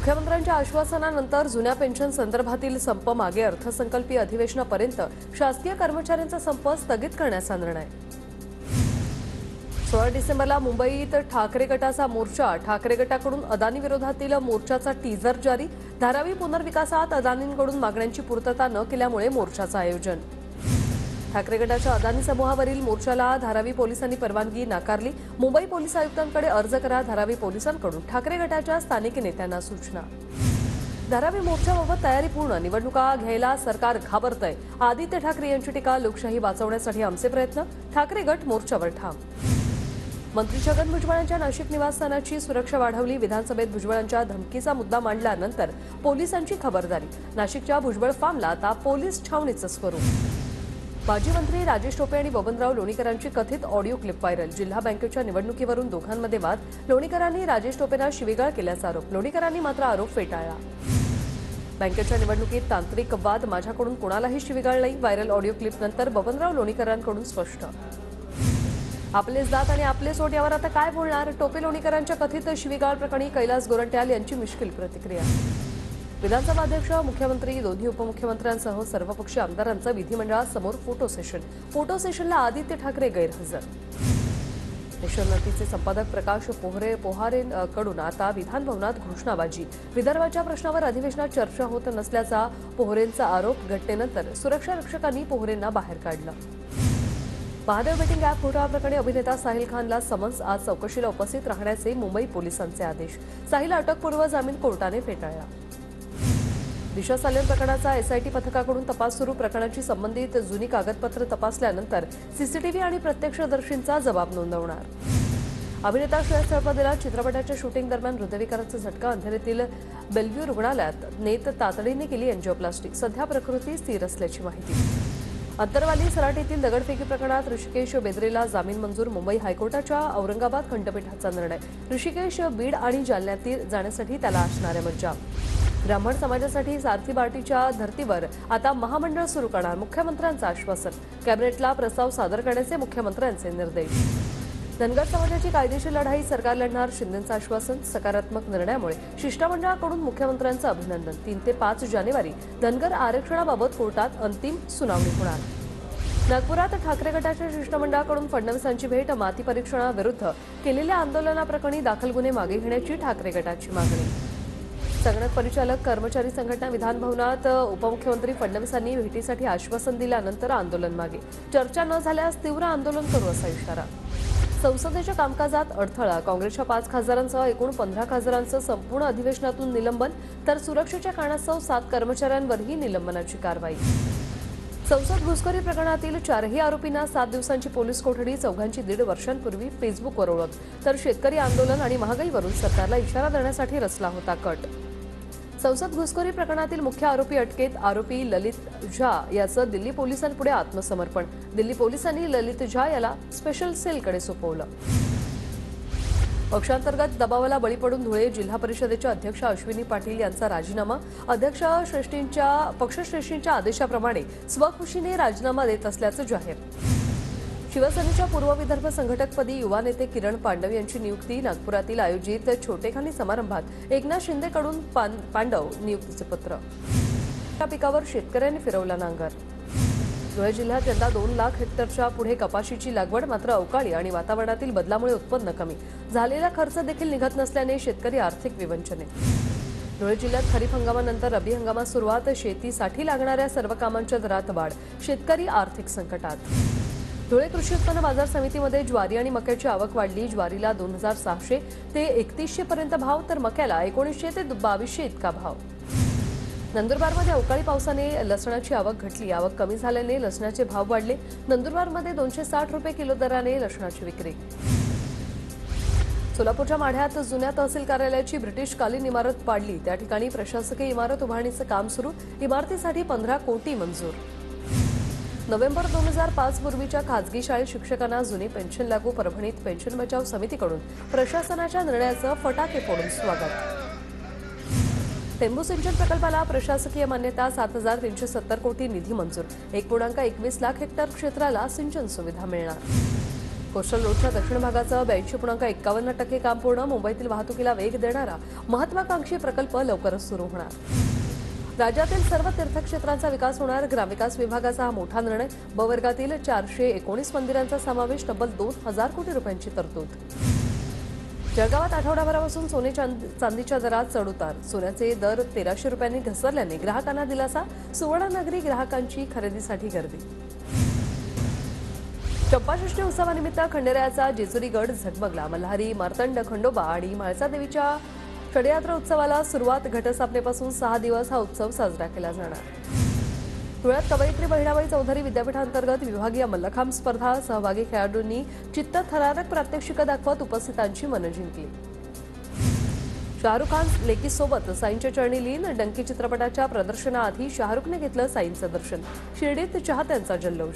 मुख्यमंत्र्यांच्या आश्वासनानंतर जुन्या पेन्शन संदर्भातील संप मागे अर्थसंकल्पीय अधिवेशनापर्यंत शासकीय कर्मचाऱ्यांचा संप स्थगित करण्याचा निर्णय। 16 डिसेंबरला मुंबईत ठाकरे गटाचा मोर्चा। ठाकरे गटाकडून अदानी विरोधातील मोर्चाचा टीजर जारी। धारावी पुनर्विकासात अदानींकडून मागण्यांची पूर्तता न केल्यामुळे मोर्चाचं आयोजन। ठाकरे गटाच्या अदानी समूहावरील मोर्चाला धारावी पोलिसांनी परवानगी नाकारली। मुंबई पोलीस आयुक्तांकडे अर्ज करा। धारावी पोलिसांकडून ठाकरे गटाच्या स्थानिक नेत्यांना सूचना। धारावी मोर्चाबाबत तयारी पूर्ण। निवडणुका घ्यायला सरकार घाबरतंय। आदित्य ठाकरे यांची टीका। लोकशाही वाचवण्यासाठी आमचे प्रयत्न। ठाकरे गट मोर्चावर ठाम। मंत्री छगन भुजबळांच्या नाशिक निवासस्थानाची सुरक्षा वाढवली। विधानसभेत भुजबळांच्या धमकीचा मुद्दा मांडल्यानंतर पोलिसांची खबरदारी। नाशिकच्या भुजबळ फार्मला आता पोलीस छावणीचं स्वरूप। माजी मंत्री राजेश टोपे आणि बबनराव लोणीकरांची कथित ऑडिओ क्लिप व्हायरल। जिल्हा बँकेच्या निवडणुकीवरून दोघांमध्ये वाद। लोणीकरांनी राजेश टोपेंना शिवीगाळ केल्याचा आरोप। लोणीकरांनी मात्र आरोप फेटाळला। बँकेच्या निवडणुकीत तांत्रिक वाद। माझ्याकडून कोणालाही शिवीगाळ नाही। व्हायरल ऑडिओ क्लिपनंतर बबनराव लोणीकरांकडून स्पष्ट। आपलेच दात आणि आपले सोट यावर आता काय बोलणार? टोपे लोणीकरांच्या कथित शिवीगाळ प्रकरणी कैलास गोरंट्याल यांची मिश्किल प्रतिक्रिया। विधानसभा अध्यक्ष, मुख्यमंत्री, दोन्ही उपमुख्यमंत्र्यांसह सर्वपक्षीय आमदारांचं विधिमंडळासमोर फोटो सेशन। फोटो सेशनला आदित्य ठाकरे गैरहजर। देशोन्नतीचे संपादक प्रकाश पोहारेंकडून आता विधानभवनात घोषणाबाजी। विदर्भाच्या प्रश्नावर अधिवेशनात चर्चा होत नसल्याचा पोहरेंचा आरोप। घटनेनंतर सुरक्षा रक्षकांनी पोहरेंना बाहेर काढलं। महादेव बेटिंग ॲप घोटाळा प्रकरणी अभिनेता साहिल खानला समन्स। आज चौकशीला उपस्थित राहण्याचे मुंबई पोलिसांचे आदेश। साहिल अटकपूर्व जामीन कोर्टाने फेटाळला। दिशा सालेम प्रकरणाचा एसआयटी पथकाकडून तपास सुरू। प्रकरणाची संबंधित जुनी कागदपत्र तपासल्यानंतर सीसीटीव्ही आणि प्रत्यक्षदर्शींचा जबाब नोंदवणार। अभिनेता श्रेयस तळपदेला चित्रपटाच्या शूटिंग दरम्यान हृदयविकाराचा झटका। अंधेरीतील बेलव्ह्यू रुग्णालयात नेत तातडीने केली एंजिओप्लास्टी। सध्या प्रकृती स्थिर असल्याची माहिती। अंतरवाली सराटीतील दगडफेकी प्रकरणात ऋषिकेश बेदरेला जामीन मंजूर। मुंबई हायकोर्टाच्या औरंगाबाद खंडपीठाचा निर्णय। ऋषिकेश बीड आणि जालन्यातील जाण्यासाठी त्याला असणाऱ्या मज्जा। ब्राह्मण समाजासाठी सारथी बार्टीच्या धर्तीवर आता महामंडळ सुरू करणार। मुख्यमंत्र्यांचं आश्वासन। कॅबिनेटला प्रस्ताव सादर करण्याचे मुख्यमंत्र्यांचे निर्देश। धनगर समाजाची कायदेशीर लढाई सरकार लढणार। शिंदेंचं आश्वासन। सकारात्मक निर्णयामुळे शिष्टमंडळाकडून मुख्यमंत्र्यांचं अभिनंदन। 3 ते 5 जानेवारी धनगर आरक्षणाबाबत कोर्टात अंतिम सुनावणी होणार। नागपुरात ठाकरे गटाच्या शिष्टमंडळाकडून फडणवीसांची भेट। माती परीक्षणाविरुद्ध केलेल्या आंदोलनाप्रकरणी दाखल गुन्हे मागे घेण्याची ठाकरे गटाची मागणी। संगणक परिचालक कर्मचारी संघटना विधानभवनात। उपमुख्यमंत्री फडणवीसांनी भेटीसाठी आश्वासन दिल्यानंतर आंदोलन मागे। चर्चा न झाल्यास तीव्र आंदोलन करू असा इशारा। संसदेच्या कामकाजात अडथळा। काँग्रेसच्या 5 खासदारांसह एकूण 15 खासदारांचं संपूर्ण अधिवेशनातून निलंबन, तर सुरक्षेच्या कारणास्तव 7 कर्मचाऱ्यांवरही निलंबनाची कारवाई। संसद घुसखोरी प्रकरणातील 4ही आरोपींना 7 दिवसांची पोलीस कोठडी। चौघांची 1.5 वर्षांपूर्वी फेसबुकवर ओळख, तर शेतकरी आंदोलन आणि महागाईवरून सरकारला इशारा देण्यासाठी रचला होता कट। संसद घुसखोरी प्रकरणातील मुख्य आरोपी अटकेत। आरोपी ललित झा याचं दिल्ली पोलिसांपुढे आत्मसमर्पण। दिल्ली पोलिसांनी ललित झा याला स्पेशल सेलकडे सोपवलं। पक्षांतर्गत दबावाला बळी पडून धुळे जिल्हा परिषदेच्या अध्यक्ष अश्विनी पाटील यांचा राजीनामा। पक्षश्रेष्ठींच्या आदेशाप्रमाणे स्वखुशीने राजीनामा देत असल्याचं जाहीर। शिवसेनेच्या पूर्व विदर्भ संघटकपदी युवा नेते किरण पांडव यांची नियुक्ती। नागपुरातील आयोजित छोटेखानी समारंभात एकनाथ शिंदेकडून पांडव नियुक्तीचे पत्र। या पिकावर शेतकऱ्यांनी फिरवला नांगर। धुळे जिल्ह्यात यंदा 2 लाख हेक्टरच्या पुढे कपाशीची लागवड। मात्र अवकाळी आणि वातावरणातील बदलामुळे उत्पन्न कमी। झालेला खर्च देखील निघत नसल्याने शेतकरी आर्थिक विवंचनेत। धुळे जिल्ह्यात खरीप हंगामानंतर रब्बी हंगामात सुरुवात। शेतीसाठी लागणाऱ्या सर्व कामांच्या दरात वाढ। शेतकरी आर्थिक संकटात। धुळे कृषी उत्पन्न बाजार समितीमध्ये ज्वारी आणि मक्याची आवक वाढली। ज्वारीला 2600 ते 3100 पर्यंत भाव, तर मक्याला 1900 ते 2200 इतका भाव। नंदुरबारमध्ये अवकाळी पावसाने लसणाची आवक घटली। आवक कमी झाल्याने लसणाचे भाव वाढले। नंदुरबारमध्ये 260 रुपये किलो दराने लसणाची विक्री। सोलापूरच्या माढ्यात जुन्या तहसील कार्यालयाची ब्रिटिशकालीन इमारत पाडली। त्या ठिकाणी प्रशासकीय इमारत उभारणीचं काम सुरू। इमारतीसाठी 15 कोटी मंजूर। नोव्हेंबर 2005 पूर्वीच्या खासगी शाळेत शिक्षकांना जुनी पेन्शन लागू। परभणीत पेन्शन बचाव समितीकडून प्रशासनाच्या निर्णयाचं फटाके फोडून स्वागत। टेंबू सिंचन प्रकल्पाला प्रशासकीय मान्यता। 7370 कोटी निधी मंजूर। 1.21 लाख हेक्टर क्षेत्राला सिंचन सुविधा मिळणार। कोस्टल रोडच्या दक्षिण भागाचं 82.51% काम पूर्ण. मुंबईतील वाहतुकीला वेग देणारा महत्वाकांक्षी प्रकल्प लवकरच सुरू होणार. राज्यातील सर्व तीर्थक्षेत्रांचा विकास होणार. ग्रामविकास विभागाचा हा मोठा निर्णय. ब वर्गातील 419 मंदिरांचा समावेश. तब्बल 2,000 कोटी रुपयांची तरतूद. जळगावात आठवडाभरापासून सोने चांदीच्या दरात चढउतार. सोन्याचे दर 1,300 रुपयांनी घसरल्याने ग्राहकांना दिलासा. सुवर्णनगरी ग्राहकांची खरेदीसाठी गर्दी. चंपाषष्ठी उत्सवानिमित्त खंडेरायाचा जेजुरी गड झगमगला. मल्हारी, मार्तंड, खंडोबा आणि म्हाळसा देवीच्या षडयात्रा उत्सवाला सुरुवात. घटस्थापनेपासून 6 दिवस हा उत्सव साजरा केला जाणार. धुळ्यात कवयित्री बहिणाबाई चौधरी विद्यापीठांतर्गत विभागीय मल्लखांब स्पर्धा. सहभागी खेळाडूंनी चित्तथरारक प्रात्यक्षिकं दाखवत उपस्थितांची मनं जिंकली. शाहरुख खान लेकीसोबत साईंच्या चरणी लीन. डंकी चित्रपटाच्या प्रदर्शनाआधी शाहरुखने घेतलं साईंचं दर्शन. शिर्डीत चाहत्यांचा जल्लोष.